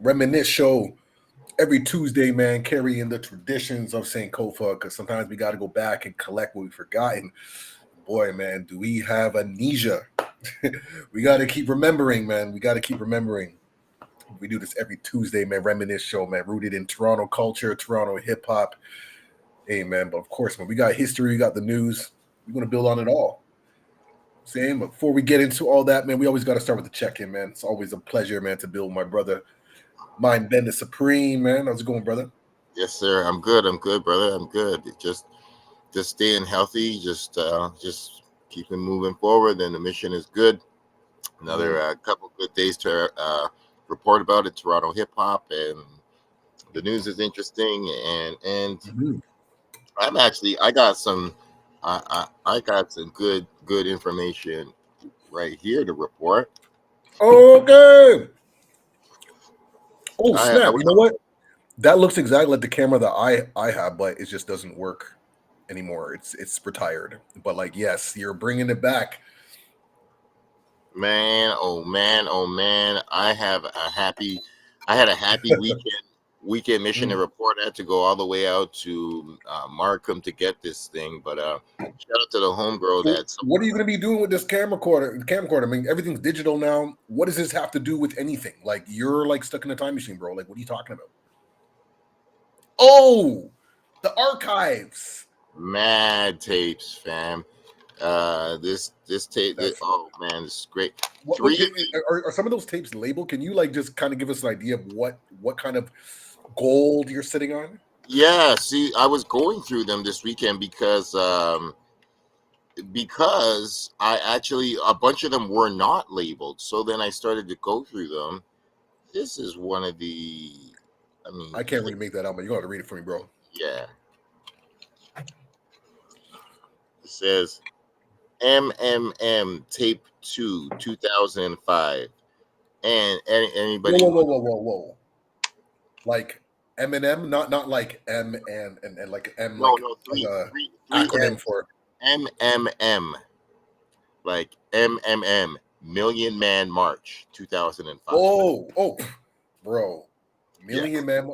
Reminisce show every Tuesday, man, carrying the traditions of St. Kofa because sometimes we got to go back and collect what we've forgotten. Boy, man, do we have amnesia? We got to keep remembering, man. We got to keep remembering. We do this every Tuesday, man. Reminisce show, man, rooted in Toronto culture, Toronto hip hop. Hey, man, but of course, man, we got history, we got the news. We're going to build on it all. Same. But before we get into all that, man, we always got to start with the check-in, man. It's always a pleasure, man, to build my brother. Mind Ben the Supreme, man. How's it going, brother? Yes, sir. I'm good. I'm good, brother. I'm good. Just staying healthy. Just keeping moving forward. And the mission is good. Another couple good days to report about it. Toronto hip hop, and the news is interesting. And I got some good information right here to report. Okay. Oh, I snap. You know what? That looks exactly like the camera that I have, but it just doesn't work anymore. It's retired. But like, yes, you're bringing it back. Man, oh man, oh man! I had a happy weekend mission to report. I had to go all the way out to Markham to get this thing, but shout out to the homegirl that. What are you going to be doing with this camcorder? I mean, everything's digital now. What does this have to do with anything? Like, you're like stuck in a time machine, bro. Like, what are you talking about? Oh, the archives. Mad tapes, fam. This tape. Oh man, this is great. Are some of those tapes labeled? Can you like just kind of give us an idea of what kind of gold you're sitting on? Yeah, see, I was going through them this weekend because I actually a bunch of them were not labeled. So then I started to go through them. This is one of the. I mean, I can't really make that out, but you got to read it for me, bro. Yeah. It says MMM Tape 2, 2005. And anybody. Whoa. Like Eminem, not like M and like M, no, like no, three acronym for MMM. Like MMM, Million Man March, 2005. Oh, bro. Million Man.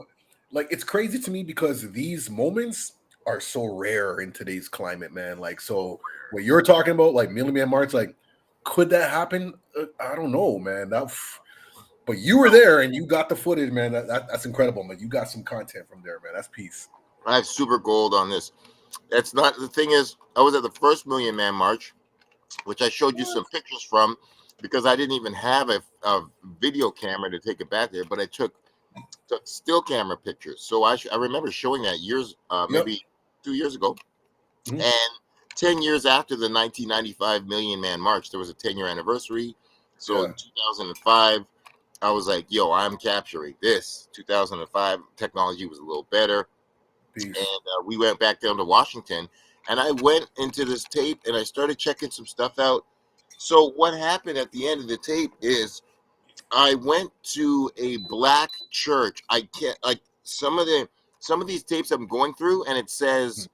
Like, it's crazy to me because these moments are so rare in today's climate, man. Like, so what you're talking about, like Million Man March, like, could that happen? I don't know, man. But you were there and you got the footage, man. That's incredible, man. You got some content from there, man. That's peace. I have super gold on this. That's not the thing. Is I was at the first Million Man March, which I showed you some pictures from, because I didn't even have a video camera to take it back there, but I took still camera pictures. So I remember showing that maybe 2 years ago. And 10 years after the 1995 Million Man March, there was a 10-year anniversary. So in 2005, I was like, yo, I'm capturing this. 2005, technology was a little better. Peace. And we went back down to Washington, and I went into this tape and I started checking some stuff out. So what happened at the end of the tape is I went to a black church. I can't, like, some of these tapes I'm going through, and it says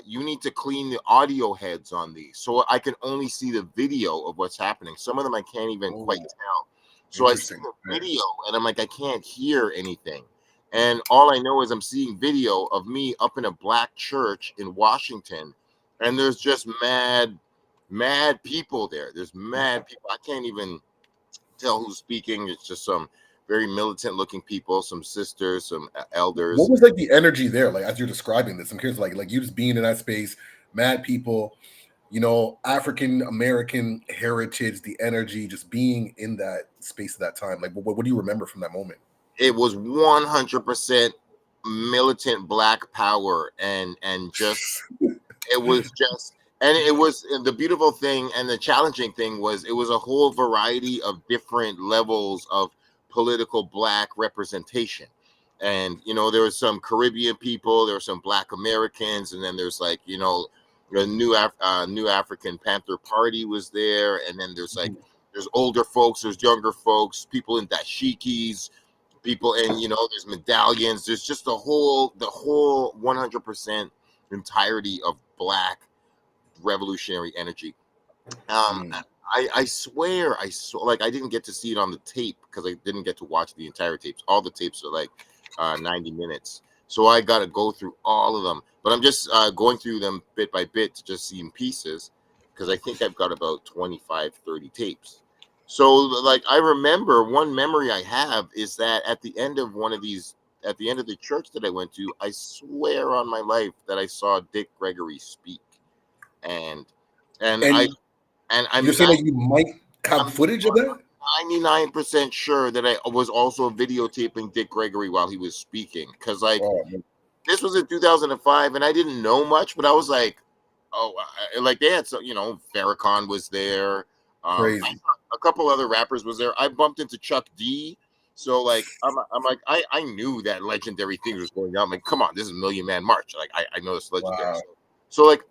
you need to clean the audio heads on these. So I can only see the video of what's happening. Some of them I can't even quite tell. So I see the video and I'm like, I can't hear anything. And all I know is I'm seeing video of me up in a black church in Washington. And there's just mad people there. There's mad people. I can't even tell who's speaking. It's just some very militant looking people, some sisters, some elders. What was like the energy there? Like, as you're describing this, I'm curious, like you just being in that space, mad people, you know, African American heritage, the energy, just being in that space at that time. Like, what do you remember from that moment? It was 100% militant black power, and just it was just, and it was the beautiful thing and the challenging thing was it was a whole variety of different levels of political black representation. And you know, there was some Caribbean people, there were some Black Americans, and then there's like, you know, the new African Panther Party was there, and then there's like there's older folks, there's younger folks, people in dashikis, people, and you know, there's medallions. There's just the whole 100% entirety of black revolutionary energy. I swear I saw, like, I didn't get to see it on the tape because I didn't get to watch the entire tapes. All the tapes are like 90 minutes. So I got to go through all of them. But I'm just going through them bit by bit to just see in pieces because I think I've got about 25, 30 tapes. So, like, I remember one memory I have is that at the end of one of these, at the end of the church that I went to, I swear on my life that I saw Dick Gregory speak. And, and I, And and you're saying that you might have I'm footage of that? 99% sure that I was also videotaping Dick Gregory while he was speaking. Because, like, Oh, man, this was in 2005 and I didn't know much, but I was like, oh, like they had some, Farrakhan was there. I crazy. saw a couple other rappers was there. I bumped into Chuck D. So, like, I'm like, I knew that legendary thing was going on. I'm like, come on, this is Million Man March. Like, I know it's legendary. Wow. So, like,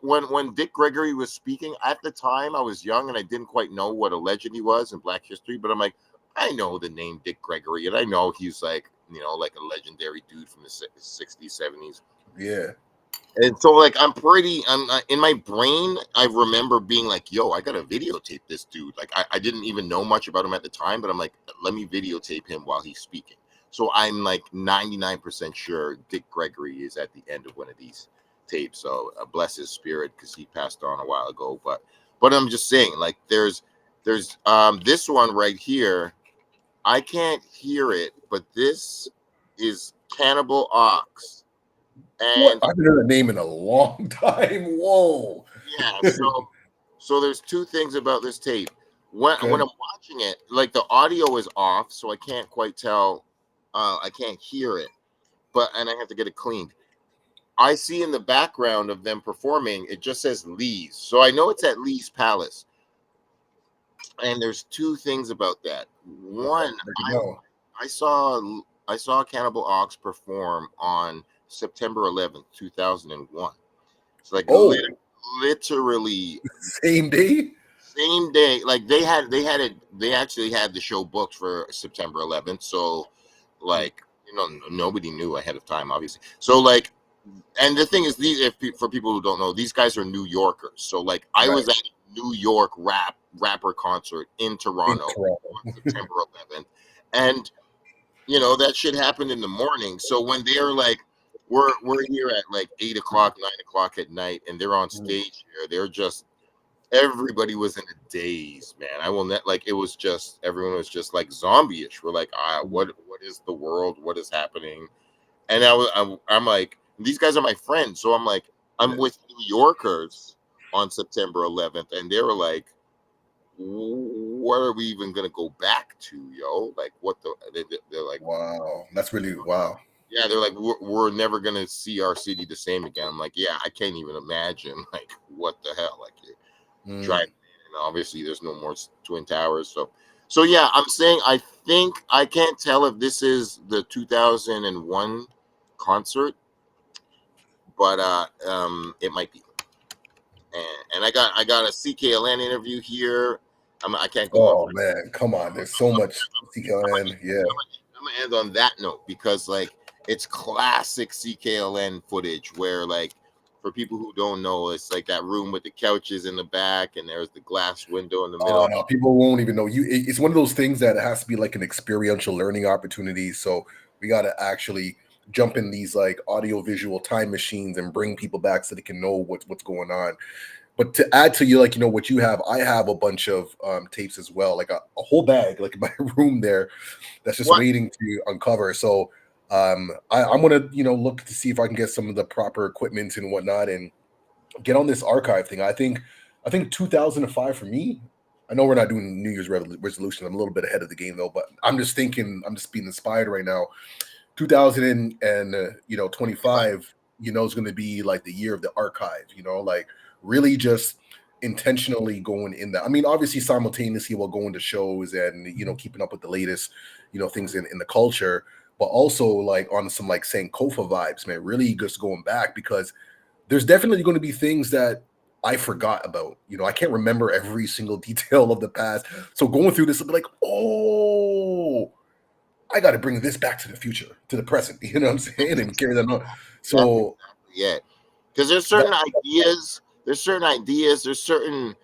when Dick Gregory was speaking at the time, I was young and I didn't quite know what a legend he was in Black history. But I'm like, I know the name Dick Gregory, and I know he's like, like a legendary dude from the 60s, 70s. Yeah. And so, like, I'm in my brain, I remember being like, yo, I gotta videotape this dude. Like, I didn't even know much about him at the time, but I'm like, let me videotape him while he's speaking. So I'm like 99% sure Dick Gregory is at the end of one of these tapes. So bless his spirit because he passed on a while ago. But I'm just saying, like, there's this one right here. I can't hear it, but this is Cannibal Ox. What? And I've heard that name in a long time. Whoa. yeah, so there's two things about this tape. When Okay. I'm watching it, like, the audio is off, so I can't quite tell. I can't hear it, and I have to get it cleaned. I see in the background of them performing, it just says Lee's, so I know it's at Lee's Palace. And there's two things about that. One, Break it I down. I saw Cannibal Ox perform on September 11th, 2001. It's like Oh, literally same day? same day. Like, they actually had the show booked for September 11th. So, like, nobody knew ahead of time, obviously. So, like, and the thing is, for people who don't know, these guys are New Yorkers. So, like, I Right. was at a New York rapper concert in In Toronto Toronto. on September 11th, and that shit happened in the morning. So when they're like, we're here at like 8 o'clock, 9 o'clock at night, and they're on Mm. stage here, they're just everybody was in a daze, man. I will not, like, it was just, everyone was just like zombie-ish. We're like, what is the world? What is happening? And I'm like, these guys are my friends. So I'm like, I'm Yeah. with New Yorkers on September 11th. And they were like, what are we even going to go back to, yo? Like, what they're like, Wow. That's really wow. yeah, they're like, we're never going to see our city the same again. I'm like, yeah, I can't even imagine, like, what the hell? Like, you drive, Mm. and obviously there's no more Twin Towers. So yeah, I'm saying, I think, I can't tell if this is the 2001 concert, but it might be. And I got a CKLN interview here. I can't go on Oh for. man, come on. There's so much I'm CKLN. Yeah. gonna end on that note because, like, it's classic CKLN footage where, like, for people who don't know, it's like that room with the couches in the back and there's the glass window in the Oh middle. no, people won't even know. It's one of those things that it has to be like an experiential learning opportunity. So we got to actually jump in these like audio visual time machines and bring people back so they can know what's going on. But to add to you, like, what you have, I have a bunch of tapes as well, like a whole bag, like in my room there, that's just What? waiting to uncover. So I'm gonna, look to see if I can get some of the proper equipment and whatnot and get on this archive thing. I think 2005 for me. I know we're not doing New Year's resolution. I'm a little bit ahead of the game though, but I'm just thinking, I'm just being inspired right now. 2025, is going to be like the year of the archive. Like really just intentionally going in that. I mean, obviously simultaneously while going to shows and keeping up with the latest things in the culture, but also like on some like Sankofa vibes, man. Really just going back because there's definitely going to be things that I forgot about. I can't remember every single detail of the past. So going through this will be like, oh, I got to bring this back to the future, to the present. You know what I'm saying? And carry that on. That's So exactly it. Because there's that, certain ideas, there's certain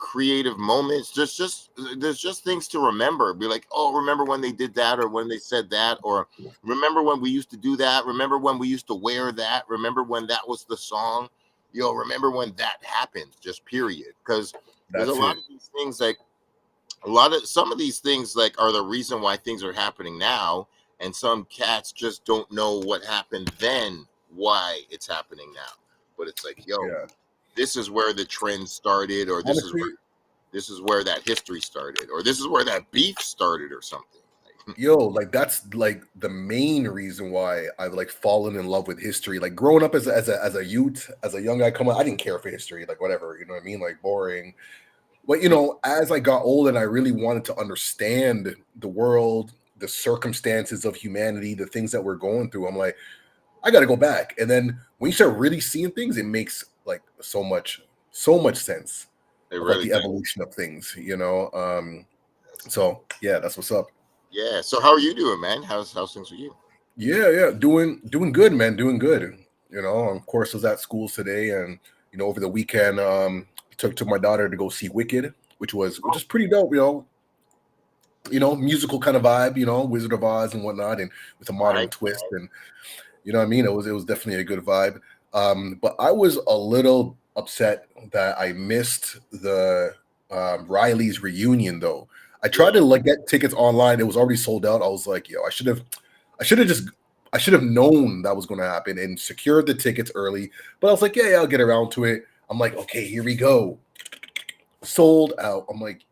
creative moments. There's just things to remember. Be like, oh, remember when they did that, or when they said that, or remember when we used to do that. Remember when we used to wear that. Remember when that was the song. Remember when that happened. Just period. Because there's a That's lot it. of these things like some of these things like are the reason why things are happening now, and some cats just don't know what happened then, why it's happening now. But it's like, Yeah. this is where the trend started, or Honestly, this is where that history started, or this is where that beef started, or something. yo, like that's like the main reason why I've like fallen in love with history. Like growing up as a youth, as a young guy coming, I didn't care for history, like whatever, you know what I mean? Like boring. But as I got old and I really wanted to understand the world, the circumstances of humanity, the things that we're going through, I'm like, I gotta go back. And then when you start really seeing things, it makes like so much sense It of like really the does. evolution of things. So yeah, that's what's up. Yeah. So how are you doing, man? How's things with you? Yeah, doing good, man, doing good. Of course, I was at school today, and over the weekend, took my daughter to go see Wicked, which Oh, is pretty dope. Musical kind of vibe, Wizard of Oz and whatnot, and with a modern nice. twist, and you know what I mean. It was definitely a good vibe. But I was a little upset that I missed the Riley's reunion, though. I Yeah. tried to like get tickets online; it was already sold out. I was like, yo, I should have just. I should have known that was going to happen and secured the tickets early. But I was like, yeah, I'll get around to it. I'm like, okay, here we go. Sold out. I'm like,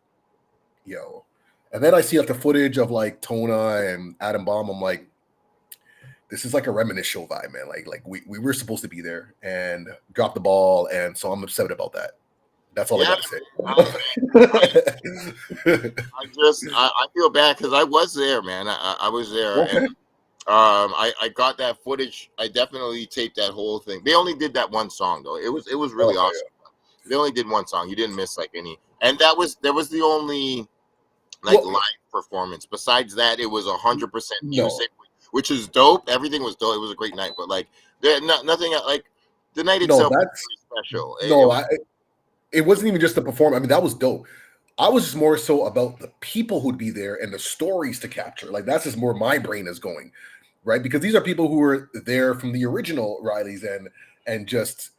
yo. And then I see like the footage of like Tona and Adam Bomb. I'm like, this is like a Reminisce show vibe, man. Like we were supposed to be there and drop the ball, and so I'm upset about that. That's all I Yeah. got to say. I, I feel bad because I was there, man. I was there, and Okay. I got that footage. I definitely taped that whole thing. They only did that one song though. It was really Okay. awesome. They only did one song. You didn't miss like any, and that was the only like Well, live performance. Besides that, it was 100% no, music, which is dope. Everything was dope. It was a great night, but like nothing like the night no, itself was that's very special. It no. was It wasn't even just the performance. I mean, that was dope. I was just more so about the people who'd be there and the stories to capture. Like that's just more my brain is going, right? Because these are people who were there from the original Rileys and just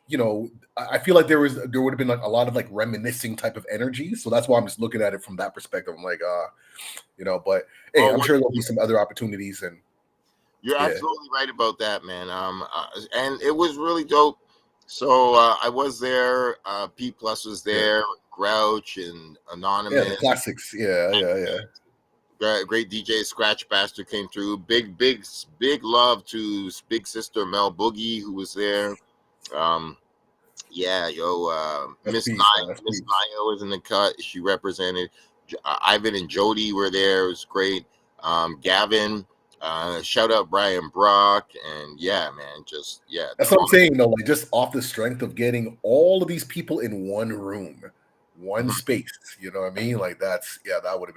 I feel like there would have been like a lot of like reminiscing type of energy. So that's why I'm just looking at it from that perspective. I'm like, but hey, oh, I'm sure there'll be some other opportunities and you're yeah, absolutely right about that, man. And it was really dope. So I was there. P Plus was yeah, there. Grouch and yeah, the Anonymous. classics. Yeah, yeah, yeah. Great DJ Scratch Bastard came through. Big love to Big Sister Mel Boogie who was there. Um, yeah, That's peace, man. That's Miss peace. Naya was in the cut. She represented. Ivan and Jody were there. It was great. Gavin, shout out Brian Brock, and yeah, man, just yeah, That's what I'm saying, though. Like just off the strength of getting all of these people in one room, one Mhm. space. You know what I mean? Like that would have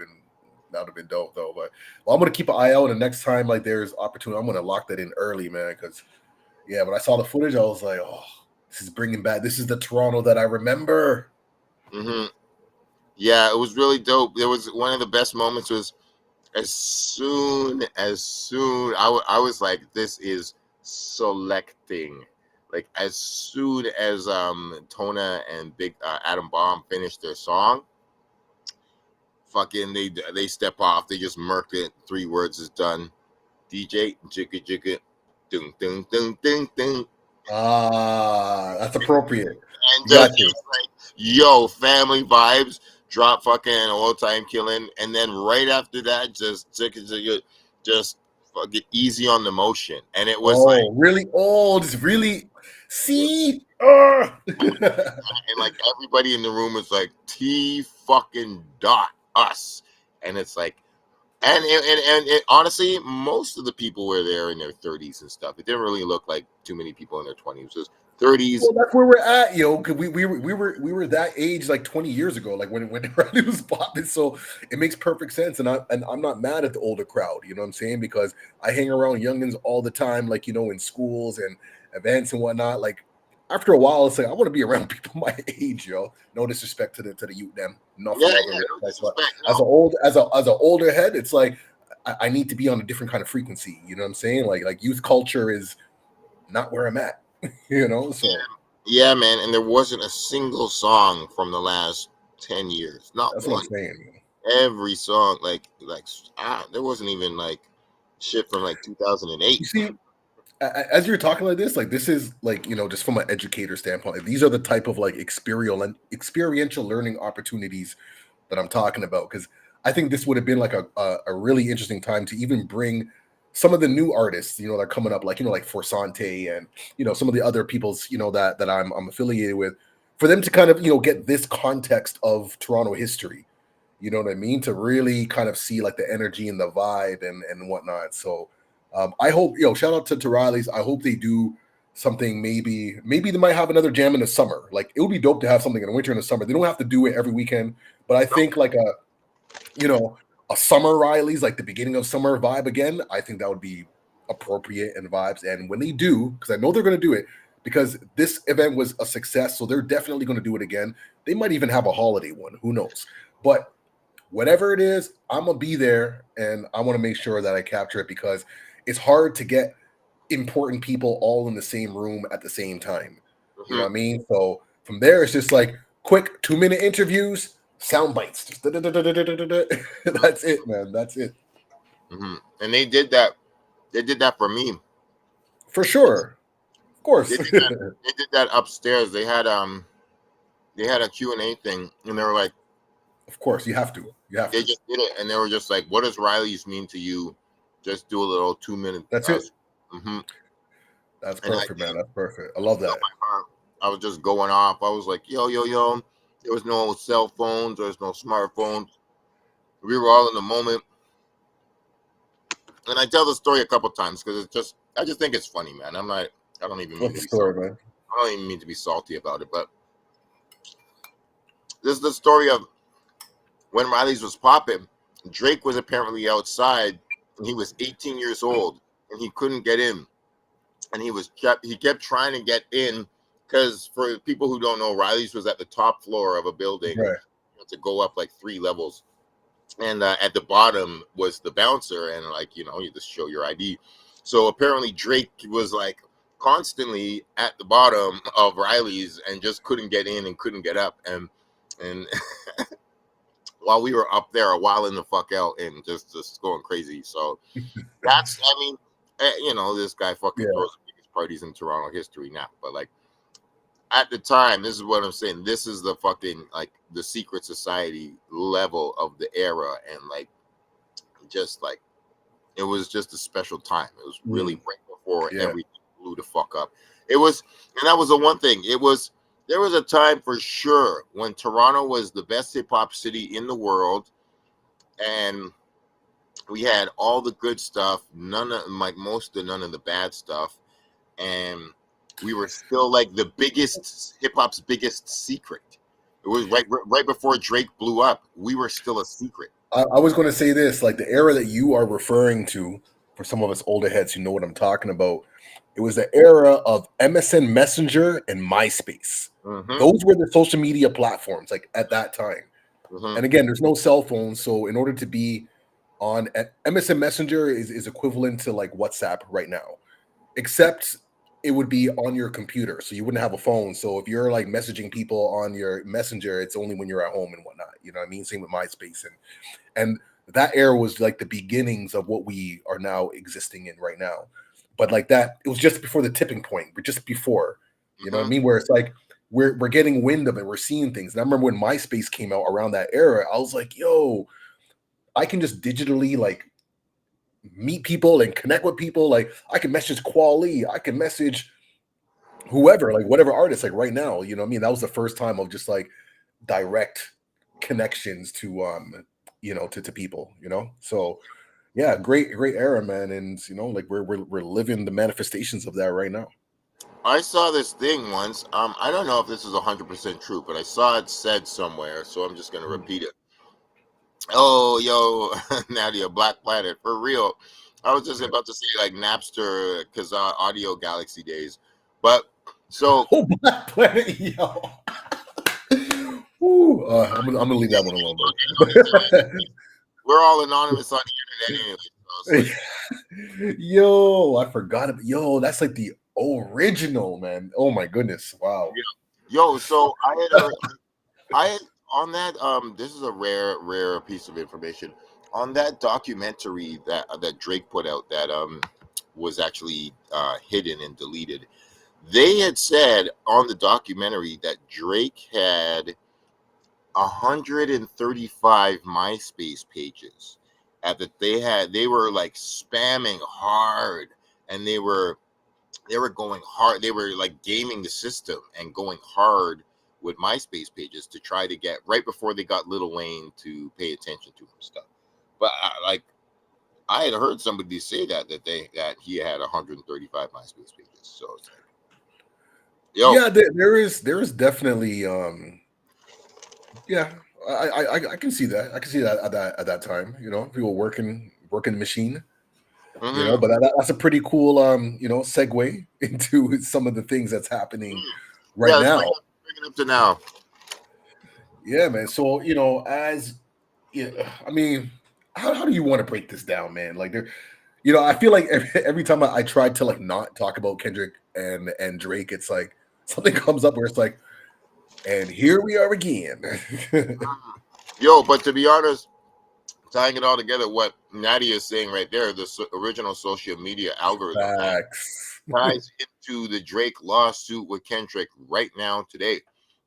been dope, though. But well, I'm gonna keep an eye out, and next time like there's opportunity, I'm gonna lock that in early, man. Because yeah, when I saw the footage, I was like, oh, this is bringing back. This is the Toronto that I remember. Mhm. Yeah, it was really dope. There was one of the best moments was as soon I was like, this is selecting. Like as soon as Tona and Big Adam Bomb finished their song, fucking they step off. They just murk it. 3 words is done. DJ jigga jigga, ding ding ding ding ding, Ah, that's appropriate. and You got just this. like yo, family vibes. Drop fucking all time killing, and then right after that, just jigga jigga, just fucking easy on the motion, and it was like, Oh, really? Oh, just really. and See. like everybody in the room was like T fucking dot us, and it's like. And honestly, most of the people were there in their 30s and stuff. It didn't really look like too many people in their 20s. It was 30s. Well, that's where we're at, yo. Cause we were that age like 20 years ago, like when Riley was popping. So it makes perfect sense, and I'm not mad at the older crowd. You know what I'm saying? Because I hang around youngins all the time, like in schools and events and whatnot. Like after a while, it's like I want to be around people my age, yo. No disrespect to the youth, them. Enough Yeah, love and yeah, no respect. But disrespect, as no. an older head, it's like I need to be on a different kind of frequency. You know what I'm saying? Like youth culture is not where I'm at. You know, so Yeah, man, and there wasn't a single song from the last 10 years, not that's what I'm one. saying. Every song, there wasn't even like shit from like You 2008. see, as you're talking like this is like just from an educator standpoint, like, these are the type of like experiential learning opportunities that I'm talking about, because I think this would have been like a really interesting time to even bring some of the new artists that are coming up, like like Forsante and some of the other people's that I'm affiliated with, for them to kind of get this context of Toronto history. You know what I mean? To really kind of see like the energy and the vibe and whatnot. So I hope, shout out to Riley's. I hope they do something. Maybe they might have another jam in the summer. Like it would be dope to have something in the winter and the summer. They don't have to do it every weekend, but I think like you know a summer Riley's, like the beginning of summer vibe again. I think that would be appropriate and vibes. And when they do, because I know they're going to do it, because this event was a success, so they're definitely going to do it again. They might even have a holiday one. Who knows? But whatever it is, I'm gonna be there, and I want to make sure that I capture it, because it's hard to get important people all in the same room at the same time. You know Hmm. what I mean? So from there, it's just like quick 2 minute interviews, sound bites. Just that's it, man. That's it Hmm. And they did that. They did that for me. for sure. Of They course, did that. They did that upstairs. They had a Q&A thing, and they were like, of course. You have to. You have they to. just did it, and they were just like, "What does Riley's mean to you?" Just do a little 2 minute. That's it. Hmm. That's And I perfect, man. That's perfect. I love felt that. my heart. I was just going off. I was like, "Yo, yo, yo." There was no cell phones. There was no smartphones. We were all in the moment. And I tell the story a couple times because I just think it's funny, man. I don't even mean What's to the be so, story, man? I don't even mean to be salty about it, but this is the story of when Riley's was popping. Drake was apparently outside, and he was 18 years old, and he couldn't get in, and he kept trying to get in because for people who don't know, Riley's was at the top floor of a building. Right. You had to go up like 3 levels, and at the bottom was the bouncer, and like you just show your ID. So apparently Drake was like constantly at the bottom of Riley's and just couldn't get in and couldn't get up, and while we were up there wilding the fuck out and just going crazy. So that's, I mean, this guy fucking Yeah. throws the biggest parties in Toronto history now, but like at the time, this is what I'm saying. This is the fucking like the secret society level of the era, and like just like it was just a special time. It was really Mm, right before yeah. everything blew the fuck up. It was, and that was the one thing. There was a time for sure when Toronto was the best hip hop city in the world, and we had all the good stuff, none of the bad stuff, and we were still like the biggest hip hop's biggest secret. It was right before Drake blew up. We were still a secret. I was going to say this, like the era that you are referring to, for some of us older heads who know what I'm talking about, it was the era of MSN Messenger and MySpace. Hmm. Those were the social media platforms, like at that time. Hmm. And again, there's no cell phone, so in order to be on MSN Messenger is equivalent to like WhatsApp right now, except it would be on your computer, so you wouldn't have a phone. So if you're like messaging people on your messenger, it's only when you're at home and whatnot. You know what I mean? Same with MySpace, and that era was like the beginnings of what we are now existing in right now. But like that, it was just before the tipping point. We're just before, you know what I Hmm. mean? Where it's like we're getting wind of it, we're seeing things. And I remember when MySpace came out around that era, I was like, yo, I can just digitally like meet people and connect with people. Like I can message Quali, I can message whoever, like whatever artist, like right now. You know what I mean? That was the first time of just like direct connections to to people, So yeah, great era, man. And like we're living the manifestations of that right now. I saw this thing once. I don't know if this is 100% true, but I saw it said somewhere, so I'm just gonna Mm, repeat it. Oh, yo, Nadia, Black Planet, for real. I was just yeah. about to say like Napster, because Audio Galaxy days, but So Oh, Black Planet, yo. Ooh, I'm gonna leave that one alone, though. we're all anonymous on the internet anyway. So it's like, Yo, I forgot it. Yo, that's like the original, man. Oh my goodness. Wow. yo, so I had on that. This is a rare piece of information. On that documentary that Drake put out that was actually hidden and deleted. They had said on the documentary that Drake had 135 MySpace pages, and that they were like spamming hard, and they were going hard. They were like gaming the system and going hard with MySpace pages to try to get right before they got Lil Wayne to pay attention to him stuff. But I had heard somebody say that he had 135 MySpace pages. So it's like, yo, Yeah, there is definitely yeah, I can see that. I can see that at that time. People working the machine. mhm, But that's a pretty cool segue into some of the things that's happening yeah, right let's now. bring it up to now. Yeah, man. So as yeah, I mean, how do you want to break this down, man? Like I feel like every time I try to like not talk about Kendrick and Drake, it's like something comes up where it's like, and here we are again. Yo, but to be honest, tying it all together, what Nadia is saying right there, the original social media algorithm Facts. ties into the Drake lawsuit with Kendrick right now today,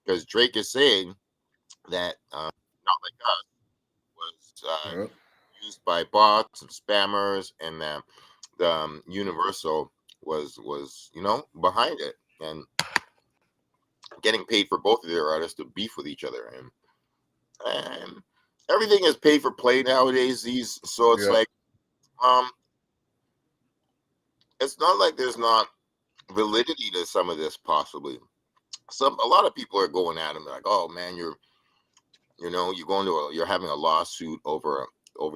because Drake is saying that Not Like Us was Yeah. used by bots and spammers, and that the Universal was behind it and getting paid for both of their artists to beef with each other, and everything is pay for play nowadays. So it's Yeah. like um, it's not like there's not validity to some of this possibly. A lot of people are going at him like, oh man, you're having a lawsuit over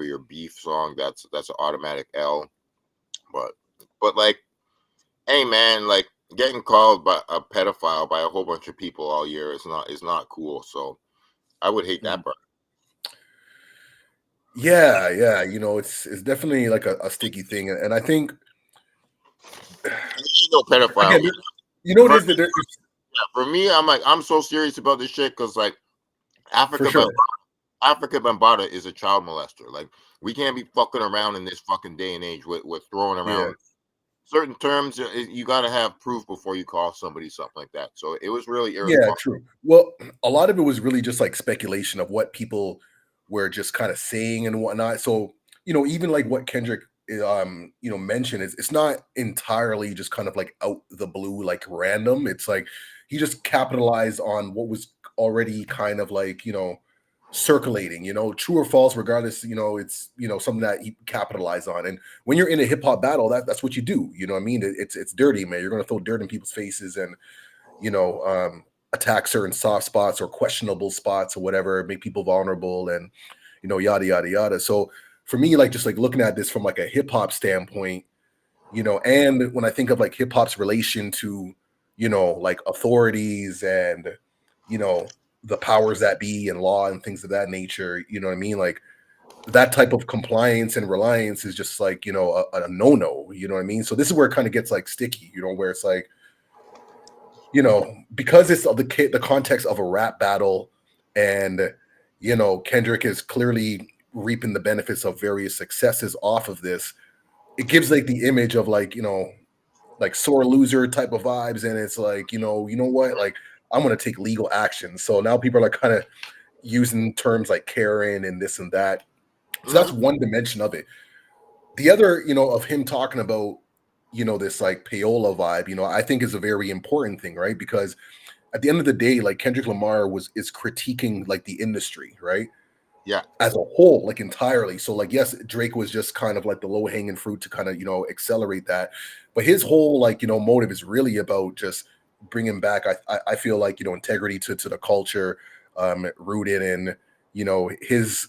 your beef song. That's an automatic L. But like, hey man, like getting called by a pedophile by a whole bunch of people all year is not cool. So I would hate that Mm. part. Yeah, yeah. It's definitely like a sticky thing. And I think And he ain't no pedophile. again, what For, it is that there yeah, for me, I'm so serious about this shit because like for Africa sure. Africa Bambaataa is a child molester. Like we can't be fucking around in this fucking day and age with throwing Yeah. around certain terms. You got to have proof before you call somebody something like that. So it was really Yeah, irresponsible. true. Well, a lot of it was really just like speculation of what people were just kind of saying and whatnot. So, even like what Kendrick mentioned is it's not entirely just kind of like out the blue, like random. It's like he just capitalized on what was already kind of like, circulating, true or false, regardless, it's something that he capitalized on. And when you're in a hip hop battle, that's what you do. You know what I mean? It's dirty, man. You're gonna throw dirt in people's faces and you know, um, attack certain soft spots or questionable spots or whatever, make people vulnerable and, yada, yada, yada. So for me, like, just like looking at this from like a hip hop standpoint, and when I think of like hip hop's relation to, like authorities and, you know, the powers that be and law and things of that nature, you know what I mean? Like that type of compliance and reliance is just like, a no-no, you know what I mean? So this is where it kind of gets like sticky, where it's like, because it's the context of a rap battle, and Kendrick is clearly reaping the benefits of various successes off of this. It gives like the image of like like sore loser type of vibes, and it's like what, like I'm gonna take legal action. So now people are like kind of using terms like Karen and this and that. So that's Mhm. one dimension of it. The other, of him talking about this like payola vibe, I think is a very important thing, right? Because at the end of the day, like Kendrick Lamar is critiquing like the industry, right? Yeah. As a whole, like entirely. So like, yes, Drake was just kind of like the low hanging fruit to kind of, accelerate that. But his whole like, motive is really about just bringing back, I feel like, integrity to the culture, rooted in, his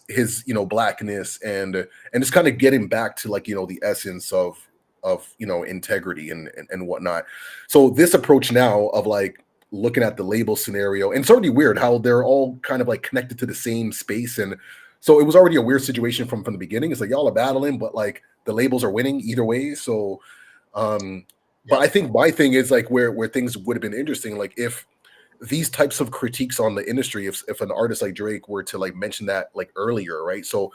blackness and just kind of getting back to like, the essence of integrity and whatnot. So this approach now of like looking at the label scenario, and it's already weird how they're all kind of like connected to the same space, and so it was already a weird situation from the beginning. It's like y'all are battling, but like the labels are winning either way. So but I think my thing is like where things would have been interesting, like if these types of critiques on the industry, if an artist like Drake were to like mention that like earlier, right? So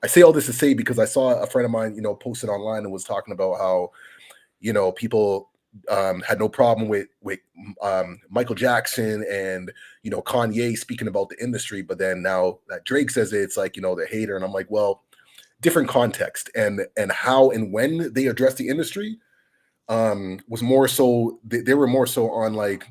I say all this to say because I saw a friend of mine, posted online and was talking about how, people had no problem with Michael Jackson and Kanye speaking about the industry, but then now that Drake says it, it's like the hater, and I'm like, well, different context and how and when they address the industry was more so they were more so on like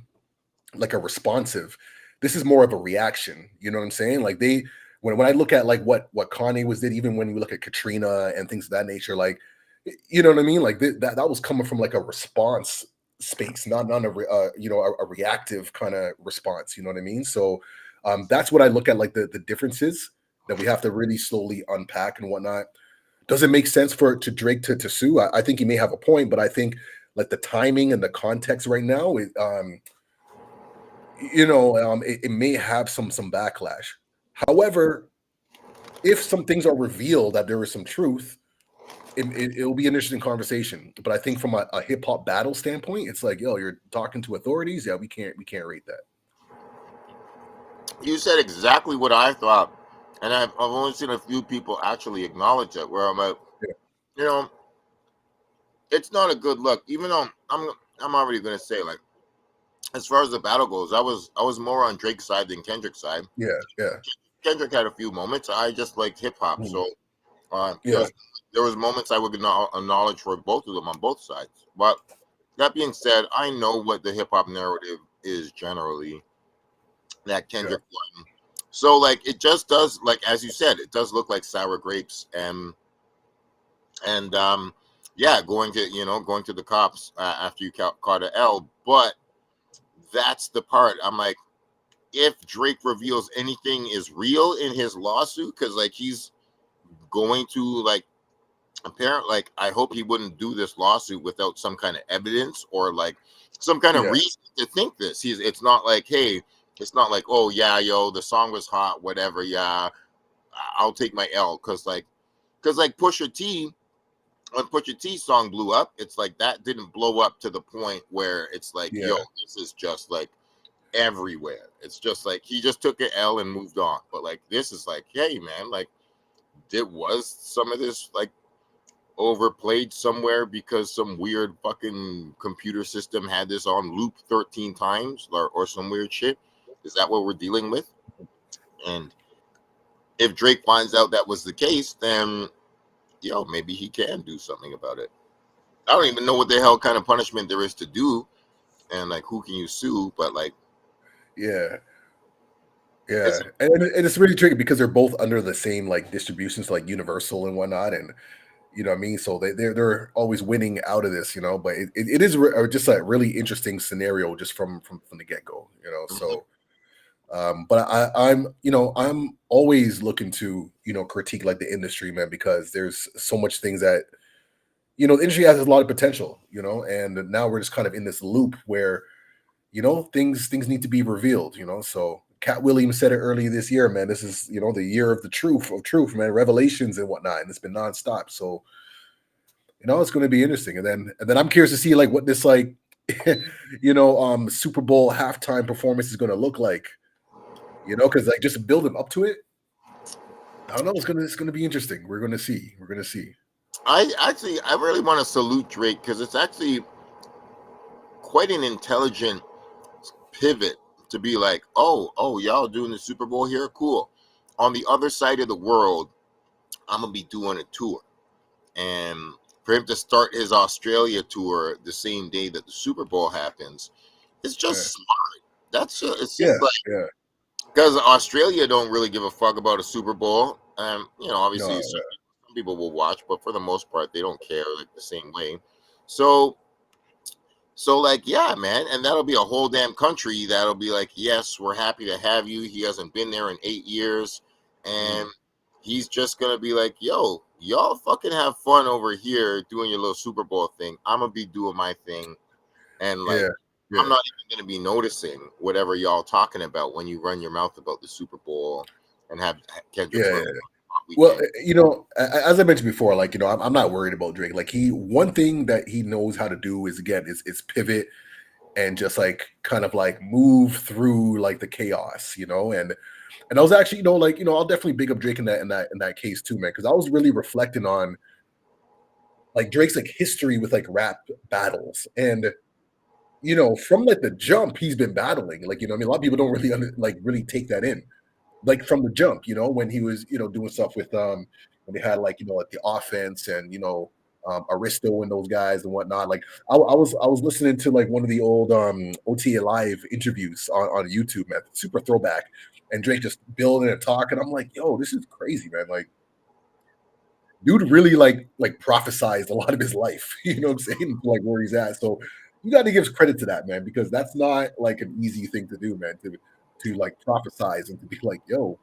a responsive. This is more of a reaction. You know what I'm saying? Like they when I look at like what Kanye was did, even when we look at Katrina and things of that nature, like you know what I mean? Like that was coming from like a response space, not a reactive kind of response. You know what I mean? So that's what I look at, like the differences that we have to really slowly unpack and whatnot. Does it make sense for to Drake to sue? I think he may have a point, but I think like the timing and the context right now, it may have some backlash. However, if some things are revealed that there is some truth, it'll be an interesting conversation. But I think from a hip hop battle standpoint, it's like, yo, you're talking to authorities. Yeah, we can't rate that. You said exactly what I thought, and I've only seen a few people actually acknowledge it. Where I'm like, Yeah, you know, it's not a good look. Even though I'm already gonna say, like, as far as the battle goes, I was more on Drake's side than Kendrick's side. yeah, yeah, Kendrick had a few moments. I just like hip hop, mhm, so yeah, there was moments I would acknowledge for both of them on both sides. But that being said, I know what the hip hop narrative is generally that yeah, Kendrick won. So like it just does, like as you said, it does look like sour grapes, and yeah, going to the cops after you caught an L. But that's the part I'm like, if Drake reveals anything is real in his lawsuit, because like he's going to like apparently, like I hope he wouldn't do this lawsuit without some kind of evidence or like some kind of yeah, reason to think this. It's not like, hey, it's not like, oh yeah, yo, the song was hot, whatever, yeah, I'll take my L. Because like Pusha T, when Pusha T song blew up, it's like that didn't blow up to the point where it's like, yo, yeah, this is just like everywhere. It's just like he just took an L and moved on. But like this is like, hey man, like it was some of this like overplayed somewhere because some weird fucking computer system had this on loop 13 times or some weird shit. Is that what we're dealing with? And if Drake finds out that was the case, then maybe he can do something about it. I don't even know what the hell kind of punishment there is to do, and like who can you sue? But like, yeah. Yeah, it's and it's really tricky because they're both under the same like distributions, like Universal and whatnot, and you know what I mean. So they're always winning out of this, but it is just a really interesting scenario just from the get go, mhm. So, but I'm always looking to critique like the industry, man, because there's so much things that the industry has a lot of potential, and now we're just kind of in this loop where things need to be revealed, So Cat Williams said it earlier this year, man. This is, the year of the truth, man, revelations and whatnot. And it's been nonstop. So, it's gonna be interesting. And then I'm curious to see like what this like Super Bowl halftime performance is gonna look like, because like just building up to it, I don't know. It's gonna be interesting. We're gonna see. We're gonna see. I really want to salute Drake because it's actually quite an intelligent pivot to be like, oh, y'all doing the Super Bowl here? Cool. On the other side of the world, I'm gonna be doing a tour, and for him to start his Australia tour the same day that the Super Bowl happens, it's Yeah. just smart. It's Yeah. just like Yeah. because Australia don't really give a fuck about a Super Bowl. Obviously No. some people will watch, but for the most part, they don't care like the same way. So like, yeah, man, and that'll be a whole damn country that'll be like, yes, we're happy to have you. He hasn't been there in 8 years, and Mm, he's just gonna be like, yo, y'all fucking have fun over here doing your little Super Bowl thing. I'm gonna be doing my thing, and like Yeah, I'm yeah, not even gonna be noticing whatever y'all talking about when you run your mouth about the Super Bowl and have Kendrick yeah, Lamar yeah. on Well, weekend. as I mentioned before, like I'm not worried about Drake. Like one thing that he knows how to do is again is pivot and just like kind of like move through like the chaos, and I was actually, like, I'll definitely big up Drake in that case too, man, because I was really reflecting on like Drake's like history with like rap battles, and from like the jump he's been battling, like, I mean, a lot of people don't really like really take that in, like from the jump, when he was, doing stuff with when they had like, like the offense and Aristo and those guys and whatnot. Like I was listening to like one of the old OTA live interviews on YouTube, man, super throwback, and Drake just building and talking. I'm like, yo, this is crazy, man. Like, dude really like prophesized a lot of his life, you know what I'm saying? Like where he's at. So you got to give credit to that, man, because that's not like an easy thing to do, man, to like prophesize and to be like, yo,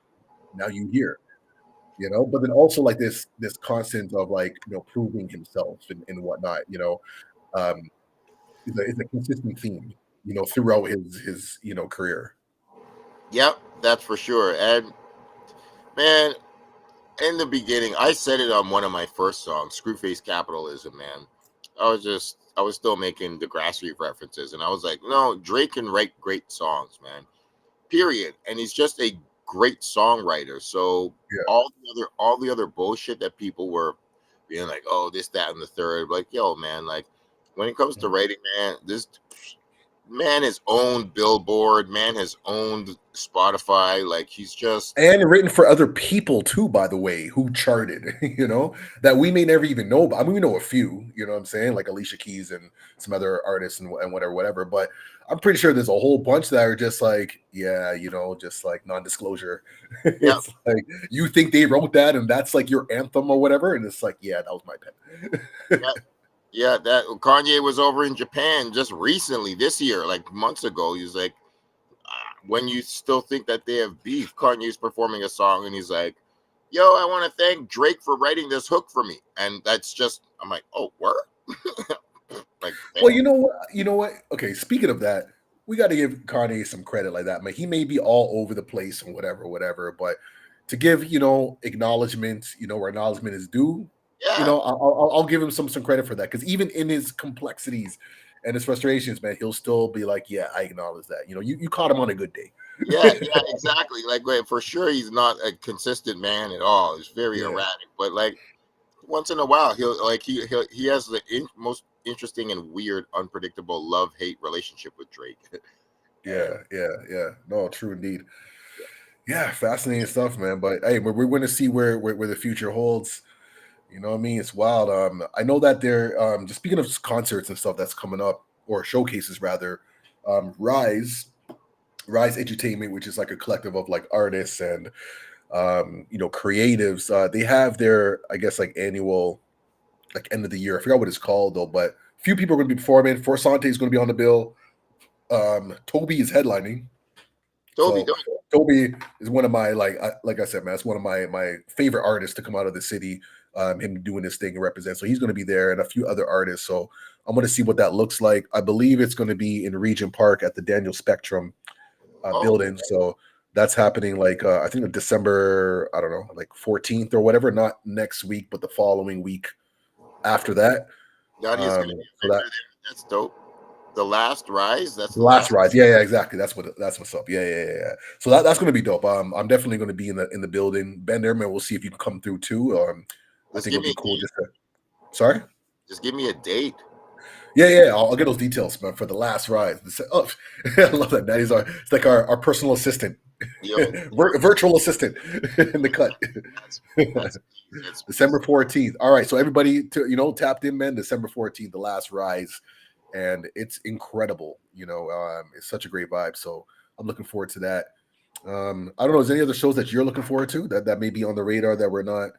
now you here, but then also like this constant of like, proving himself and whatnot, um is a consistent theme, throughout his career. Yep, that's for sure. And man, in the beginning, I said it on one of my first songs, Screwface Capitalism, man. I was still making the grassroots references, and I was like, no, Drake can write great songs, man. Period. And he's just a great songwriter. So Yeah. all the other bullshit that people were being like, oh, this, that, and the third, like, yo, man, like when it comes to writing, man, this man has owned Billboard, man has owned Spotify, like he's just And written for other people too, by the way, who charted, that we may never even know about. I mean, we know a few, you know what I'm saying, like Alicia Keys and some other artists and whatever. But I'm pretty sure there's a whole bunch that are just like, yeah, just like non-disclosure. yeah, It's like you think they wrote that and that's like your anthem or whatever, and it's like, yeah, that was my pen. yeah. Yeah, that Kanye was over in Japan just recently this year, like months ago. He was like, when you still think that they have beef, Kanye's performing a song and he's like, yo, I want to thank Drake for writing this hook for me. And that's just, I'm like, oh, what? Like, Well, thank you know what? Okay, speaking of that, we got to give Kanye some credit like that. Man, he may be all over the place and whatever, but to give acknowledgement, where acknowledgement is due, yeah, I'll give him some credit for that, because even in his complexities and his frustrations, man, he'll still be like, yeah, I acknowledge that. You caught him on a good day. yeah, exactly. Like, wait, for sure, he's not a consistent man at all. He's very Yeah, erratic, but like once in a while, he has the most interesting and weird, unpredictable love hate relationship with Drake. yeah, And yeah. No, true indeed. Yeah, fascinating stuff, man. But hey, we're going to see where the future holds. You know what I mean? It's wild. I know that they're just speaking of concerts and stuff that's coming up, or showcases rather. Rise Entertainment, which is like a collective of like artists and creatives. They have their, I guess, like annual, like end of the year. I forgot what it's called though, but a few people are going to be performing. Forsante is going to be on the bill. Toby is headlining. Toby, So Toby is one of my like I said, man, it's one of my favorite artists to come out of the city. Him doing this thing and represent. So he's going to be there, and a few other artists. So I'm going to see what that looks like. I believe it's going to be in Regent Park at the Daniel Spectrum oh, building. So that's happening like I think December, I don't know, like 14th or whatever. Not next week, but the following week after that. Nadia is going to be a So that vendor there. That's dope. The Last Rise. That's The the Last last. Rise, yeah, exactly. That's what's up. Yeah. So that's gonna be dope. I'm definitely gonna be in the building. Ben Ehrman, we'll see if you can come through too. I Just think give it'll me be a cool. date. Sorry. Just give me a date. Yeah. I'll get those details, man, for the Last Rise. Oh, I love that. That is it's like our personal assistant, Yo, virtual assistant in the cut. that's that's that's December 14th. All right, so everybody tapped in, man. December 14th, the Last Rise, and it's incredible. It's such a great vibe. So I'm looking forward to that. I don't know. Is there any other shows that you're looking forward to that may be on the radar that we're not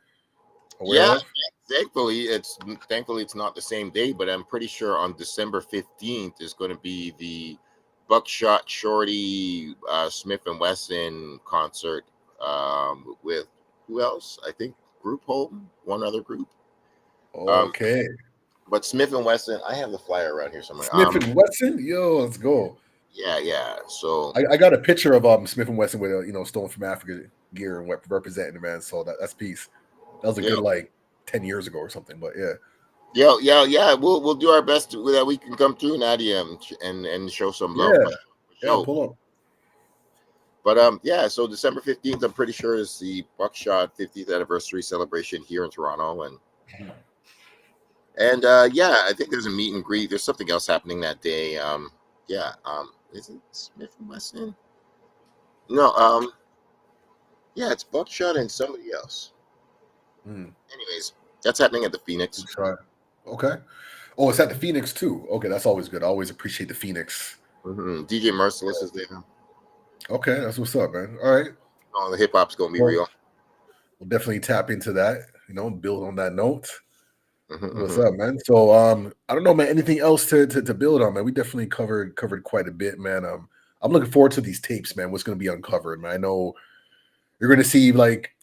aware yeah. of? Thankfully it's not the same day, but I'm pretty sure on December 15th is going to be the Buckshot Shorty Smith and Wesson concert with who else? I think group home, one other group. Okay. But Smith and Wesson, I have the flyer around here somewhere. Smith and Wesson, yo, let's go. Yeah. So I got a picture of Smith and Wesson with a Stolen from Africa gear and representing the man. So that's peace. That was a good 10 years ago or something. But yeah. Yeah. We'll do our best that we can come through, Nadia, and show some love. Yeah, pull up. But yeah, so December 15th, I'm pretty sure is the Buckshot 50th anniversary celebration here in Toronto, and yeah, I think there's a meet and greet. There's something else happening that day. Is it Smith and Wesson? No, yeah, it's Buckshot and somebody else. Anyways, that's happening at the Phoenix. Okay. Oh, it's at the Phoenix too. Okay, that's always good. I always appreciate the Phoenix. DJ Merciless is there. Okay, that's what's up, man. All right. Oh, the hip hop's gonna be real. We'll definitely tap into that. Build on that note. What's up, man? So, I don't know, man. Anything else to build on, man? We definitely covered quite a bit, man. I'm looking forward to these tapes, man. What's going to be uncovered, man? I know you're going to see like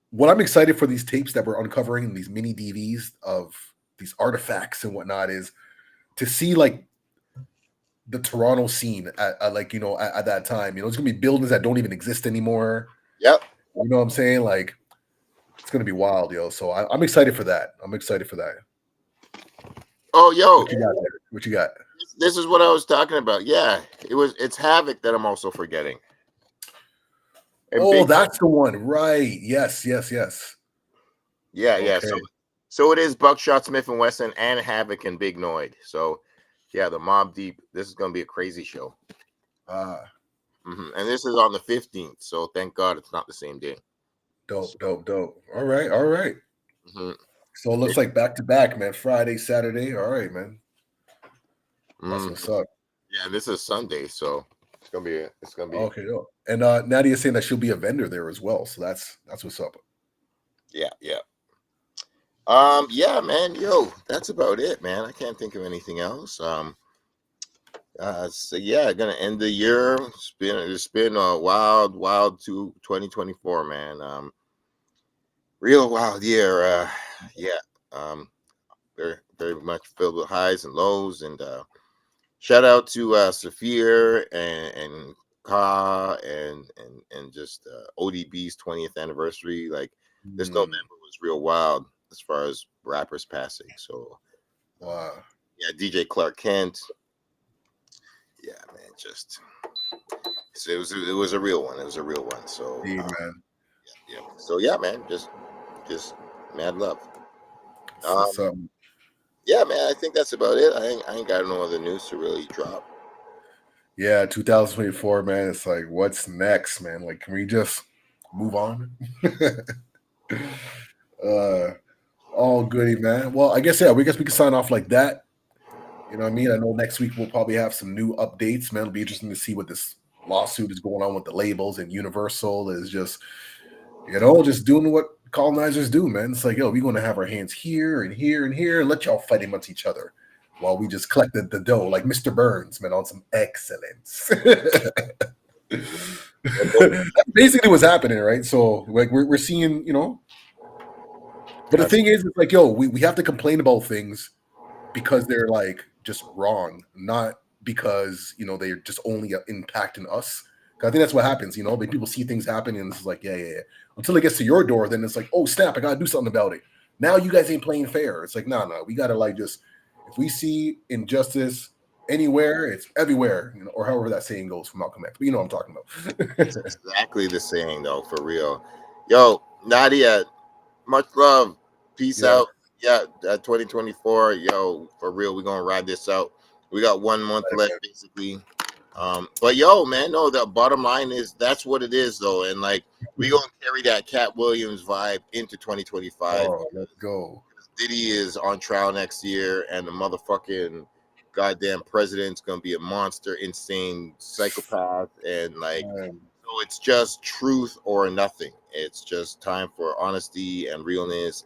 what I'm excited for these tapes that we're uncovering, these mini DVs of these artifacts and whatnot, is to see like the Toronto scene at that time. It's gonna be buildings that don't even exist anymore. Yep. You know what I'm saying? Like, it's gonna be wild, yo. So I'm excited for that. Oh, yo, what you got? This is what I was talking about. Yeah, it's Havoc that I'm also forgetting. And that's the one, right? Yes. Yeah. So it is Buckshot, Smith and Wesson, and Havoc and Big Noid. So yeah, the Mob Deep. This is gonna be a crazy show. And this is on the 15th. So thank God it's not the same day. Dope. All right. So it looks like back to back, man. Friday, Saturday. All right, man. That's what's up. Yeah, this is Sunday, so it's gonna be. Okay. Yo. And Nadia's saying that she'll be a vendor there as well. So that's what's up. Yeah. Yeah, man. Yo, that's about it, man. I can't think of anything else. So yeah, gonna end the year. It's been a wild 2024, man. Real wild year. Very, very much filled with highs and lows. And shout out to Saphir and Ka and just ODB's 20th anniversary. Like this November was real wild as far as rappers passing. So wow. Yeah, DJ Clark Kent. Yeah, man, it was a real one. It was a real one. So man. Yeah. So yeah, man, just mad love. What's up? Yeah, man, I think that's about it. I ain't got no other news to really drop. Yeah, 2024, man. It's like, what's next, man? Like, can we just move on? All goody, man. Well, I guess we can sign off like that. You know what I mean? I know next week we'll probably have some new updates, man. It'll be interesting to see what this lawsuit is going on with the labels, and Universal is just, just doing what colonizers do, man. It's like, we're going to have our hands here and here and here and let y'all fight amongst each other while we just collect the dough, like Mr. Burns, man, on some excellence. That's basically what's happening, right? So, like, we're seeing, but the thing is, it's like, we have to complain about things because they're like just wrong, not because they're just only impacting us. I think that's what happens. People see things happen and it's like, yeah. Until it gets to your door, then it's like, oh snap, I gotta do something about it. Now you guys ain't playing fair. It's like, no, we gotta like just, if we see injustice anywhere, it's everywhere, or however that saying goes from Malcolm X. But you know what I'm talking about. It's exactly the saying though, for real. Yo, Nadia, much love. Peace out. Yeah, 2024. Yo, for real, we're gonna ride this out. We got 1 month left, basically. But yo, man, no, the bottom line is that's what it is, though, and like we gonna carry that Cat Williams vibe into 2025. Oh, let's go. Diddy is on trial next year, and the motherfucking goddamn president's gonna be a monster, insane psychopath, and like, so it's just truth or nothing. It's just time for honesty and realness,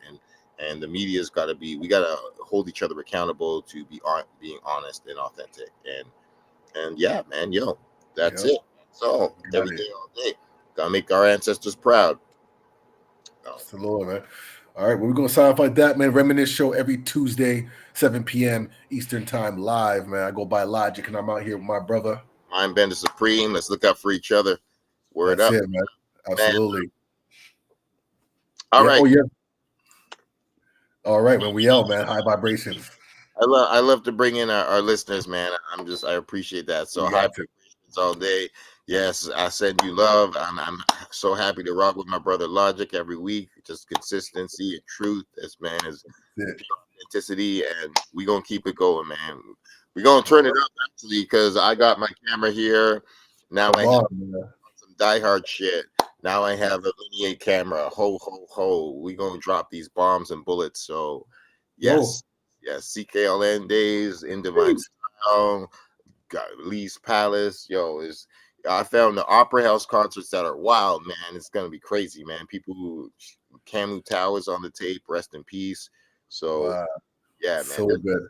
and the media's got to be. We gotta hold each other accountable to being honest and authentic, and yeah, man, yo, that's it. So every day, all day, gotta make our ancestors proud. No. It's the Lord, man. All right, well, we're gonna sign off like that, man. Reminisce show every Tuesday, 7 p.m. Eastern time, live, man. I go by Logic, and I'm out here with my brother. Mind Bender Supreme. Let's look out for each other. Word That's up, it, man. man. Absolutely. All Yeah. right. Oh, yeah. All right, man. We out, man. High vibrations. I love to bring in our listeners, man. I appreciate that. So We high got to. vibrations all day. Yes, I send you love. I'm so happy to rock with my brother Logic every week. Just consistency and truth. This man is That's it. pure authenticity, and we gonna keep it going, man. We gonna turn it up actually because I got my camera here. Now I Come have on, man. some diehard shit. Now I have a Linear camera. Ho ho ho. We gonna drop these bombs and bullets. So Yo. yes, yes. CKLN days in Divine Style. Got Lee's Palace. Yo, is I found the Opera House concerts that are wild, man. It's gonna be crazy, man. People who Camu Towers on the tape. Rest in peace. So Wow. yeah, man. So good.